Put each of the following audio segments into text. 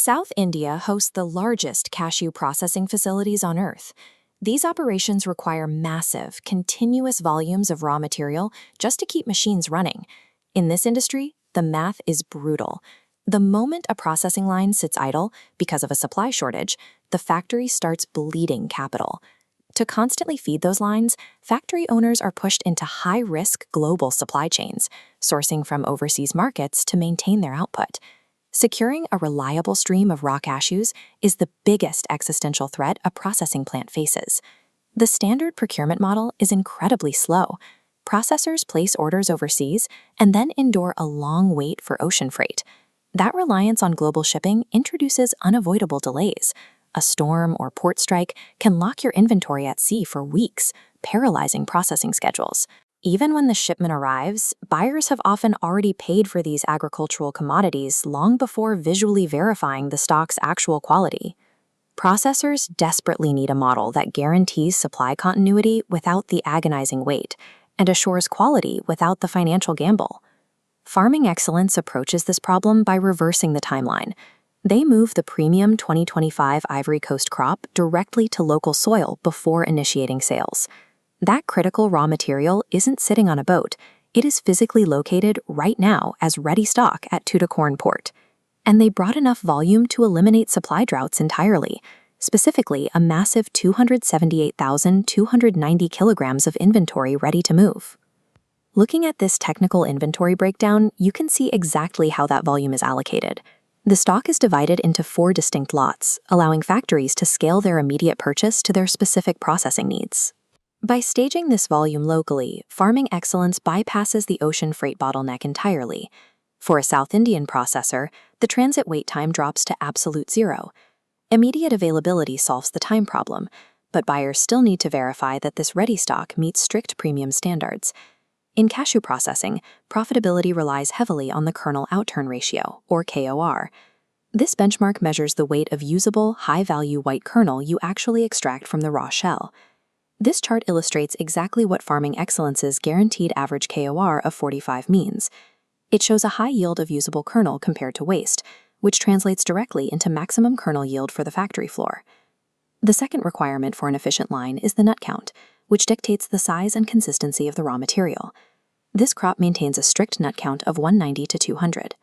South India hosts the largest cashew processing facilities on Earth. These operations require massive, continuous volumes of raw material just to keep machines running. In this industry, the math is brutal. The moment a processing line sits idle because of a supply shortage, the factory starts bleeding capital. To constantly feed those lines, factory owners are pushed into high-risk global supply chains, sourcing from overseas markets to maintain their output. Securing a reliable stream of raw cashews is the biggest existential threat a processing plant faces. The standard procurement model is incredibly slow. Processors place orders overseas and then endure a long wait for ocean freight. That reliance on global shipping introduces unavoidable delays. A storm or port strike can lock your inventory at sea for weeks, paralyzing processing schedules. Even when the shipment arrives, buyers have often already paid for these agricultural commodities long before visually verifying the stock's actual quality. Processors desperately need a model that guarantees supply continuity without the agonizing wait and assures quality without the financial gamble. Farming Excellence approaches this problem by reversing the timeline. They move the premium 2025 Ivory Coast crop directly to local soil before initiating sales. That critical raw material isn't sitting on a boat. It is physically located right now as ready stock at Tuticorin Port. And they brought enough volume to eliminate supply droughts entirely, specifically a massive 278,290 kilograms of inventory ready to move. Looking at this technical inventory breakdown, you can see exactly how that volume is allocated. The stock is divided into 4 distinct lots, allowing factories to scale their immediate purchase to their specific processing needs. By staging this volume locally, Farming Excellence bypasses the ocean freight bottleneck entirely. For a South Indian processor, the transit wait time drops to absolute zero. Immediate availability solves the time problem, but buyers still need to verify that this ready stock meets strict premium standards. In cashew processing, profitability relies heavily on the kernel outturn ratio, or KOR. This benchmark measures the weight of usable, high-value white kernel you actually extract from the raw shell. This chart illustrates exactly what Farming Excellence's guaranteed average KOR of 45 means. It shows a high yield of usable kernel compared to waste, which translates directly into maximum kernel yield for the factory floor. The second requirement for an efficient line is the nut count, which dictates the size and consistency of the raw material. This crop maintains a strict nut count of 190 to 200.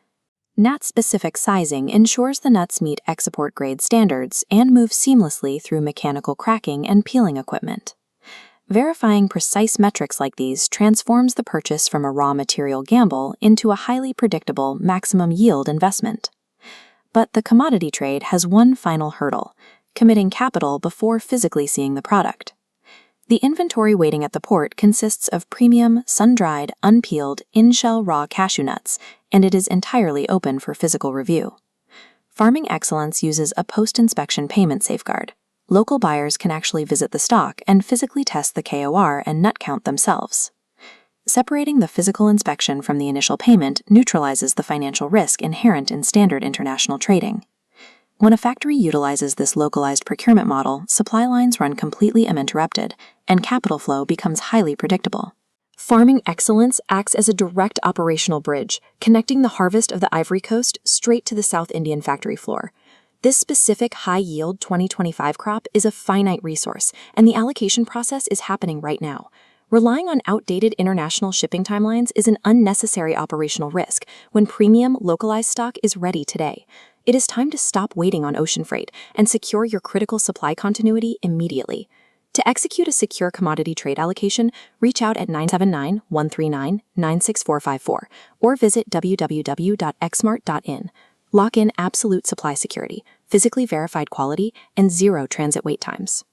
Nut-specific sizing ensures the nuts meet export grade standards and move seamlessly through mechanical cracking and peeling equipment. Verifying precise metrics like these transforms the purchase from a raw material gamble into a highly predictable maximum yield investment. But the commodity trade has one final hurdle: committing capital before physically seeing the product. The inventory waiting at the port consists of premium, sun-dried, unpeeled, in-shell raw cashew nuts, and it is entirely open for physical review. Farming Excellence uses a post-inspection payment safeguard. Local buyers can actually visit the stock and physically test the KOR and nut count themselves. Separating the physical inspection from the initial payment neutralizes the financial risk inherent in standard international trading. When a factory utilizes this localized procurement model, supply lines run completely uninterrupted, and capital flow becomes highly predictable. Farming Excellence acts as a direct operational bridge, connecting the harvest of the Ivory Coast straight to the South Indian factory floor. This specific high-yield 2025 crop is a finite resource, and the allocation process is happening right now. Relying on outdated international shipping timelines is an unnecessary operational risk when premium, localized stock is ready today. It is time to stop waiting on ocean freight and secure your critical supply continuity immediately. To execute a secure commodity trade allocation, reach out at 979-139-96454 or visit www.xmart.in. Lock in absolute supply security, physically verified quality, and zero transit wait times.